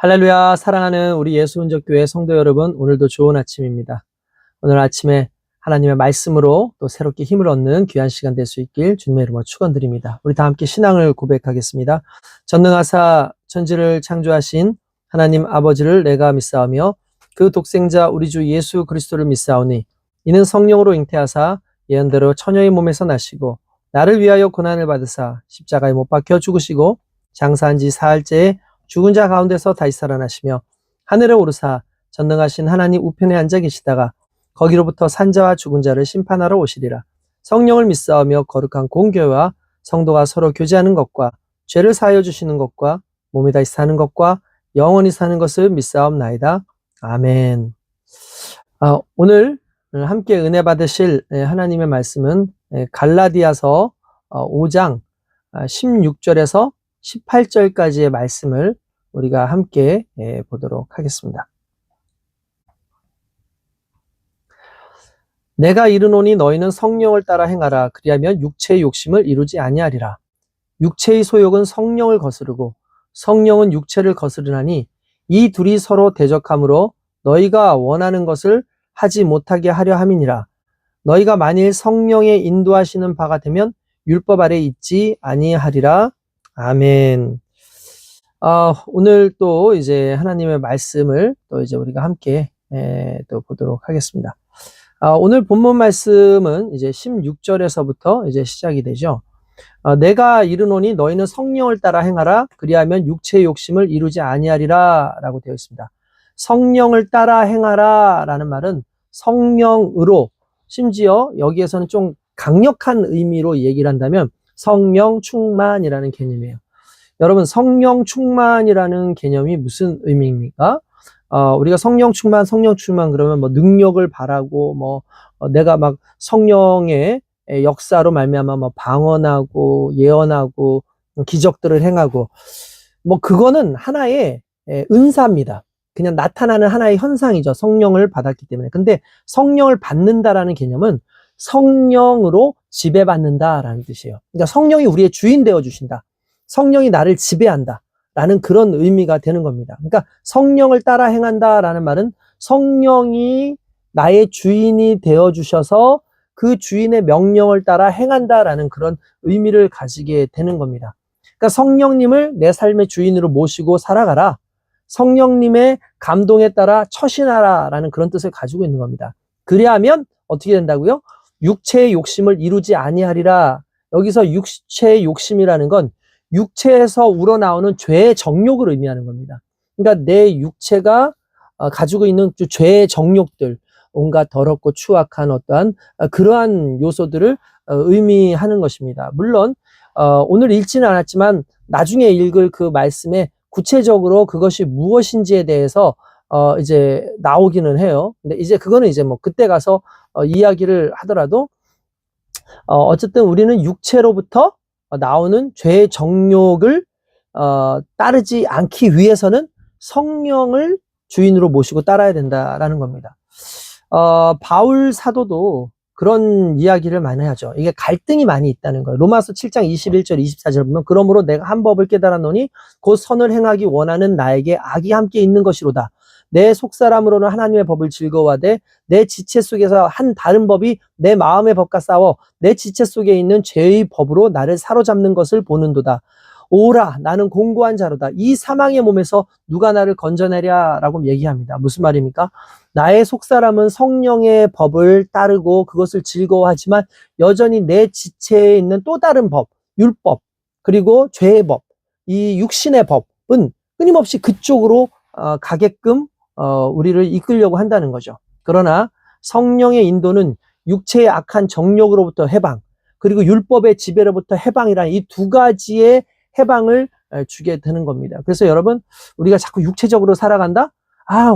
할렐루야. 사랑하는 우리 예수운전교회 성도 여러분, 오늘도 좋은 아침입니다. 오늘 아침에 하나님의 말씀으로 또 새롭게 힘을 얻는 귀한 시간 될 수 있길 주님의 이름으로 축원드립니다. 우리 다 함께 신앙을 고백하겠습니다. 전능하사 천지를 창조하신 하나님 아버지를 내가 믿사오며 그 독생자 우리 주 예수 그리스도를 믿사오니 이는 성령으로 잉태하사 예언대로 처녀의 몸에서 나시고 나를 위하여 고난을 받으사 십자가에 못 박혀 죽으시고 장사한 지 사흘째에 죽은 자 가운데서 다시 살아나시며 하늘에 오르사 전능하신 하나님 우편에 앉아 계시다가 거기로부터 산자와 죽은 자를 심판하러 오시리라. 성령을 믿사오며 거룩한 공교회와 성도가 서로 교제하는 것과 죄를 사하여 주시는 것과 몸이 다시 사는 것과 영원히 사는 것을 믿사옵나이다. 아멘. 오늘 함께 은혜 받으실 하나님의 말씀은 갈라디아서 5장 16절에서 18절까지의 말씀을 우리가 함께 보도록 하겠습니다. 내가 이르노니 너희는 성령을 따라 행하라. 그리하면 육체의 욕심을 이루지 아니하리라. 육체의 소욕은 성령을 거스르고 성령은 육체를 거스르나니 이 둘이 서로 대적하므로 너희가 원하는 것을 하지 못하게 하려 함이니라. 너희가 만일 성령의 인도하시는 바가 되면 율법 아래 있지 아니하리라. 아멘. 오늘 또 이제 하나님의 말씀을 또 이제 우리가 함께 또 보도록 하겠습니다. 오늘 본문 말씀은 이제 16절에서부터 이제 시작이 되죠. 내가 이르노니 너희는 성령을 따라 행하라. 그리하면 육체의 욕심을 이루지 아니하리라 라고 되어 있습니다. 성령을 따라 행하라 라는 말은 성령으로, 심지어 여기에서는 좀 강력한 의미로 얘기를 한다면 성령 충만이라는 개념이에요. 여러분, 성령 충만이라는 개념이 무슨 의미입니까? 우리가 성령 충만 그러면 뭐 능력을 바라고 내가 막 성령의 역사로 말미암아 방언하고 예언하고 기적들을 행하고 그거는 하나의 은사입니다. 그냥 나타나는 하나의 현상이죠. 성령을 받았기 때문에. 근데 성령을 받는다라는 개념은 성령으로 지배받는다라는 뜻이에요. 그러니까 성령이 우리의 주인 되어 주신다. 성령이 나를 지배한다 라는 그런 의미가 되는 겁니다. 그러니까 성령을 따라 행한다 라는 말은 성령이 나의 주인이 되어 주셔서 그 주인의 명령을 따라 행한다 라는 그런 의미를 가지게 되는 겁니다. 그러니까 성령님을 내 삶의 주인으로 모시고 살아가라. 성령님의 감동에 따라 처신하라 라는 그런 뜻을 가지고 있는 겁니다. 그리하면 어떻게 된다고요? 육체의 욕심을 이루지 아니하리라. 여기서 육체의 욕심이라는 건 육체에서 우러나오는 죄의 정욕을 의미하는 겁니다. 그러니까 내 육체가 가지고 있는 죄의 정욕들, 온갖 더럽고 추악한 어떠한 그러한 요소들을 의미하는 것입니다. 물론 오늘 읽지는 않았지만 나중에 읽을 그 말씀에 구체적으로 그것이 무엇인지에 대해서 이제 나오기는 해요. 근데 이제 그거는 이제 그때 가서 이야기를 하더라도 어쨌든 우리는 육체로부터 나오는 죄의 정욕을 따르지 않기 위해서는 성령을 주인으로 모시고 따라야 된다라는 겁니다. 바울 사도도 그런 이야기를 많이 하죠. 이게 갈등이 많이 있다는 거예요. 로마서 7장 21절 24절 보면 그러므로 내가 한 법을 깨달았노니 곧 선을 행하기 원하는 나에게 악이 함께 있는 것이로다. 내 속사람으로는 하나님의 법을 즐거워하되 내 지체 속에서 한 다른 법이 내 마음의 법과 싸워 내 지체 속에 있는 죄의 법으로 나를 사로잡는 것을 보는도다. 오라, 나는 공고한 자로다. 이 사망의 몸에서 누가 나를 건져내랴 라고 얘기합니다. 무슨 말입니까? 나의 속사람은 성령의 법을 따르고 그것을 즐거워하지만 여전히 내 지체에 있는 또 다른 법, 율법, 그리고 죄의 법, 이 육신의 법은 끊임없이 그쪽으로 가게끔 우리를 이끌려고 한다는 거죠. 그러나 성령의 인도는 육체의 악한 정욕으로부터 해방, 그리고 율법의 지배로부터 해방이라는 이 두 가지의 해방을 주게 되는 겁니다. 그래서 여러분, 우리가 자꾸 육체적으로 살아간다?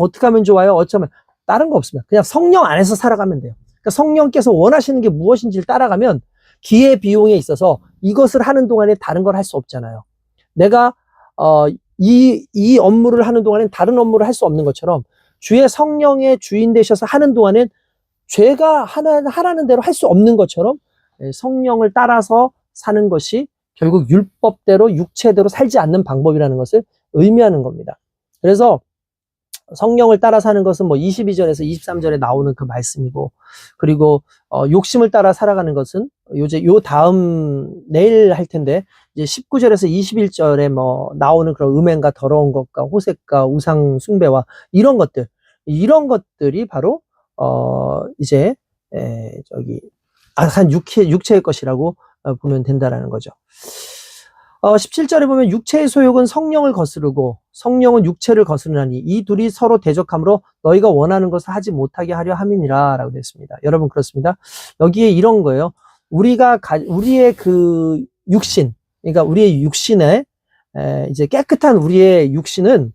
어떻게 하면 좋아요? 어쩌면 다른 거 없습니다. 그냥 성령 안에서 살아가면 돼요. 그러니까 성령께서 원하시는 게 무엇인지를 따라가면 기회 비용에 있어서 이것을 하는 동안에 다른 걸 할 수 없잖아요. 내가 이 업무를 하는 동안엔 다른 업무를 할 수 없는 것처럼 주의 성령의 주인 되셔서 하는 동안엔 죄가 하라는 대로 할 수 없는 것처럼 성령을 따라서 사는 것이 결국 율법대로 육체대로 살지 않는 방법이라는 것을 의미하는 겁니다. 그래서 성령을 따라 사는 것은 뭐 22절에서 23절에 나오는 그 말씀이고, 그리고 욕심을 따라 살아가는 것은 요 다음 내일 할 텐데 이제 19절에서 21절에 뭐 나오는 그런 음행과 더러운 것과 호색과 우상 숭배와 이런 것들이 바로 이제 저기 악한 육체의 것이라고 보면 된다라는 거죠. 17절에 보면 육체의 소욕은 성령을 거스르고 성령은 육체를 거스르나니 이 둘이 서로 대적함으로 너희가 원하는 것을 하지 못하게 하려 함이니라 라고 됐습니다. 여러분 그렇습니다. 여기에 이런 거예요. 우리의 그 육신, 그러니까 우리의 육신에 이제 깨끗한 우리의 육신은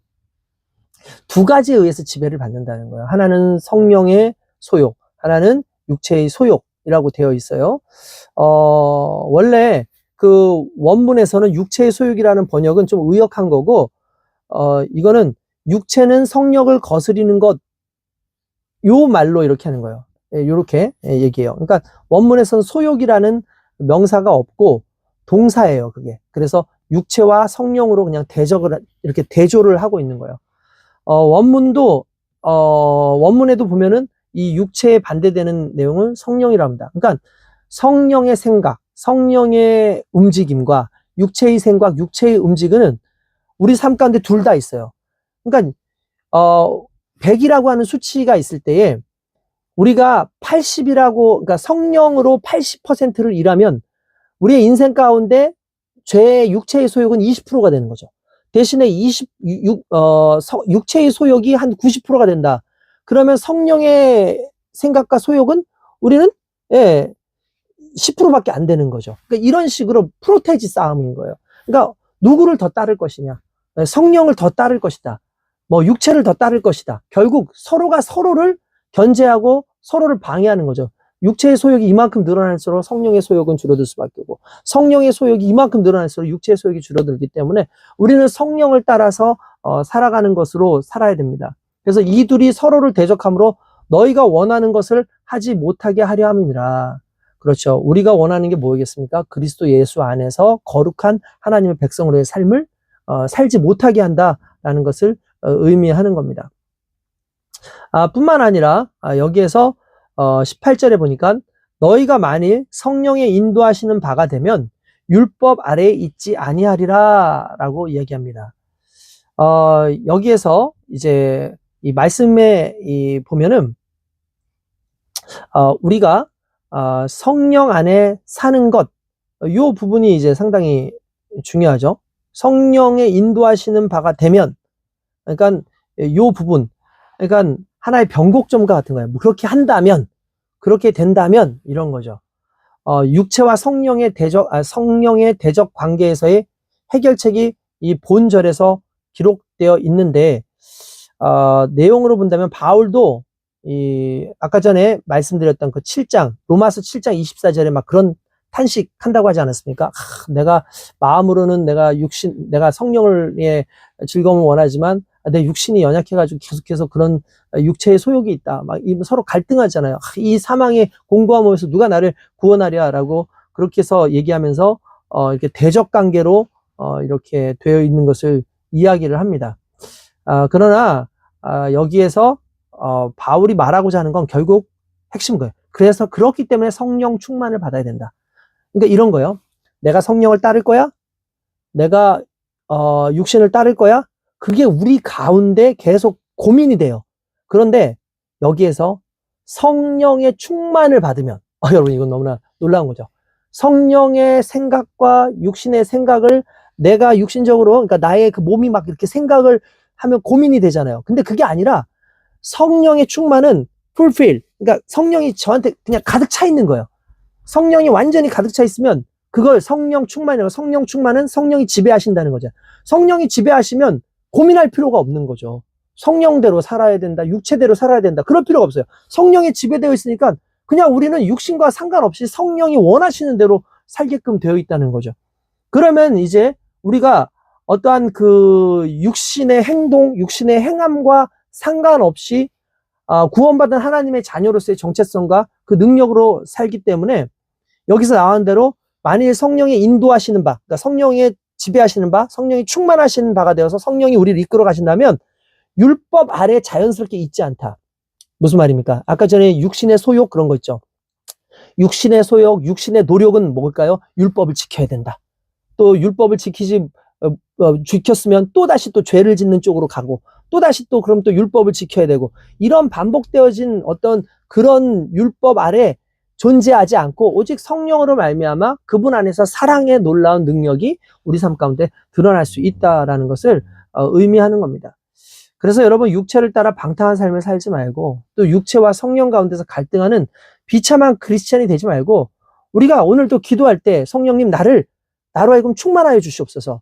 두 가지에 의해서 지배를 받는다는 거예요. 하나는 성령의 소욕, 하나는 육체의 소욕이라고 되어 있어요. 원래 그 원문에서는 육체의 소욕이라는 번역은 좀 의역한 거고, 이거는 육체는 성령을 거스리는 것, 요 말로 이렇게 하는 거예요. 요렇게 얘기해요. 그러니까 원문에서는 소욕이라는 명사가 없고 동사예요, 그게. 그래서 육체와 성령으로 그냥 이렇게 대조를 하고 있는 거예요. 원문에도 보면은 이 육체에 반대되는 내용은 성령이라고 합니다. 그러니까 성령의 생각, 성령의 움직임과 육체의 생각, 육체의 움직임은 우리 삶 가운데 둘 다 있어요. 그러니까 100이라고 하는 수치가 있을 때에 우리가 80이라고, 그러니까 성령으로 80%를 일하면 우리의 인생 가운데 육체의 소욕은 20%가 되는 거죠. 대신에 육체의 소욕이 한 90%가 된다. 그러면 성령의 생각과 소욕은 우리는 10%밖에 안 되는 거죠. 그러니까 이런 식으로 프로테지 싸움인 거예요. 그러니까 누구를 더 따를 것이냐, 성령을 더 따를 것이다, 뭐 육체를 더 따를 것이다. 결국 서로가 서로를 견제하고 서로를 방해하는 거죠. 육체의 소욕이 이만큼 늘어날수록 성령의 소욕은 줄어들 수밖에 없고, 성령의 소욕이 이만큼 늘어날수록 육체의 소욕이 줄어들기 때문에 우리는 성령을 따라서 살아가는 것으로 살아야 됩니다. 그래서 이 둘이 서로를 대적함으로 너희가 원하는 것을 하지 못하게 하려 함이니라. 그렇죠. 우리가 원하는 게 뭐겠습니까? 그리스도 예수 안에서 거룩한 하나님의 백성으로의 삶을 살지 못하게 한다라는 것을 의미하는 겁니다. 뿐만 아니라 여기에서 18절에 보니까 너희가 만일 성령의 인도하시는 바가 되면 율법 아래에 있지 아니하리라 라고 이야기합니다. 여기에서 이제 이 말씀에 보면은 우리가 성령 안에 사는 것, 요 부분이 이제 상당히 중요하죠. 성령의 인도하시는 바가 되면, 그러니까 요 부분, 그러니까 하나의 변곡점과 같은 거예요. 뭐 그렇게 한다면, 그렇게 된다면 이런 거죠. 육체와 성령의 대적 관계에서의 해결책이 이 본절에서 기록되어 있는데, 내용으로 본다면 바울도 아까 전에 말씀드렸던 그 7장, 로마서 7장 24절에 막 그런 탄식한다고 하지 않았습니까? 내가 마음으로는 내가 성령의 즐거움을 원하지만 내 육신이 연약해가지고 계속해서 그런 육체의 소욕이 있다. 막 서로 갈등하잖아요. 이 사망의 공고함에서 누가 나를 구원하랴라고 그렇게 해서 얘기하면서 이렇게 대적 관계로 이렇게 되어 있는 것을 이야기를 합니다. 그러나 여기에서 바울이 말하고자 하는 건 결국 핵심 거예요. 그래서 그렇기 때문에 성령 충만을 받아야 된다. 그러니까 이런 거예요. 내가 성령을 따를 거야? 내가 육신을 따를 거야? 그게 우리 가운데 계속 고민이 돼요. 그런데 여기에서 성령의 충만을 받으면 여러분 이건 너무나 놀라운 거죠. 성령의 생각과 육신의 생각을 내가 육신적으로, 그러니까 나의 그 몸이 막 이렇게 생각을 하면 고민이 되잖아요. 근데 그게 아니라 성령의 충만은 fulfill, 그러니까 성령이 저한테 그냥 가득 차 있는 거예요. 성령이 완전히 가득 차 있으면 그걸 성령 충만이라고, 성령 충만은 성령이 지배하신다는 거죠. 성령이 지배하시면 고민할 필요가 없는 거죠. 성령대로 살아야 된다, 육체대로 살아야 된다, 그럴 필요가 없어요. 성령에 지배되어 있으니까 그냥 우리는 육신과 상관없이 성령이 원하시는 대로 살게끔 되어 있다는 거죠. 그러면 이제 우리가 어떠한 그 육신의 행동, 육신의 행함과 상관없이 구원받은 하나님의 자녀로서의 정체성과 그 능력으로 살기 때문에 여기서 나온 대로 만일 성령의 인도하시는 바, 그러니까 성령의 지배하시는 바, 성령이 충만하시는 바가 되어서 성령이 우리를 이끌어 가신다면 율법 아래 자연스럽게 있지 않다. 무슨 말입니까? 아까 전에 육신의 소욕 그런 거 있죠. 육신의 소욕, 육신의 노력은 뭘까요? 율법을 지켜야 된다. 또 율법을 지켰으면 또다시 또 죄를 짓는 쪽으로 가고, 또다시 또 그럼 또 율법을 지켜야 되고, 이런 반복되어진 어떤 그런 율법 아래 존재하지 않고 오직 성령으로 말미암아 그분 안에서 사랑의 놀라운 능력이 우리 삶 가운데 드러날 수 있다라는 것을 의미하는 겁니다. 그래서 여러분, 육체를 따라 방탕한 삶을 살지 말고, 또 육체와 성령 가운데서 갈등하는 비참한 크리스찬이 되지 말고, 우리가 오늘도 기도할 때 성령님 나로 하여금 충만하여 주시옵소서,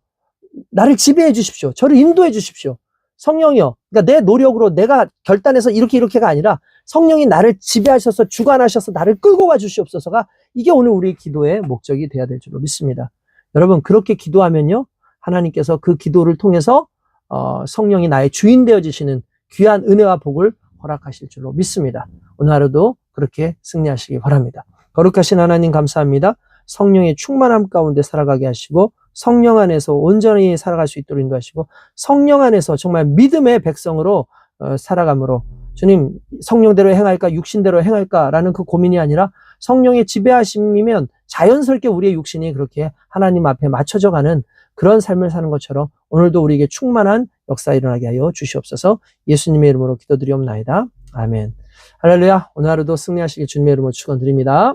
나를 지배해 주십시오, 저를 인도해 주십시오. 성령이여, 그러니까 내 노력으로 내가 결단해서 이렇게가 아니라 성령이 나를 지배하셔서 주관하셔서 나를 끌고 가 주시옵소서가, 이게 오늘 우리 기도의 목적이 되어야 될 줄로 믿습니다. 여러분, 그렇게 기도하면요, 하나님께서 그 기도를 통해서 성령이 나의 주인 되어지시는 귀한 은혜와 복을 허락하실 줄로 믿습니다. 오늘 하루도 그렇게 승리하시기 바랍니다. 거룩하신 하나님 감사합니다. 성령의 충만함 가운데 살아가게 하시고, 성령 안에서 온전히 살아갈 수 있도록 인도하시고, 성령 안에서 정말 믿음의 백성으로 살아감으로, 주님, 성령대로 행할까 육신대로 행할까라는 그 고민이 아니라 성령의 지배하심이면 자연스럽게 우리의 육신이 그렇게 하나님 앞에 맞춰져 가는 그런 삶을 사는 것처럼 오늘도 우리에게 충만한 역사 일어나게 하여 주시옵소서. 예수님의 이름으로 기도드리옵나이다. 아멘. 할렐루야. 오늘 하루도 승리하시길 주님의 이름으로 축원드립니다.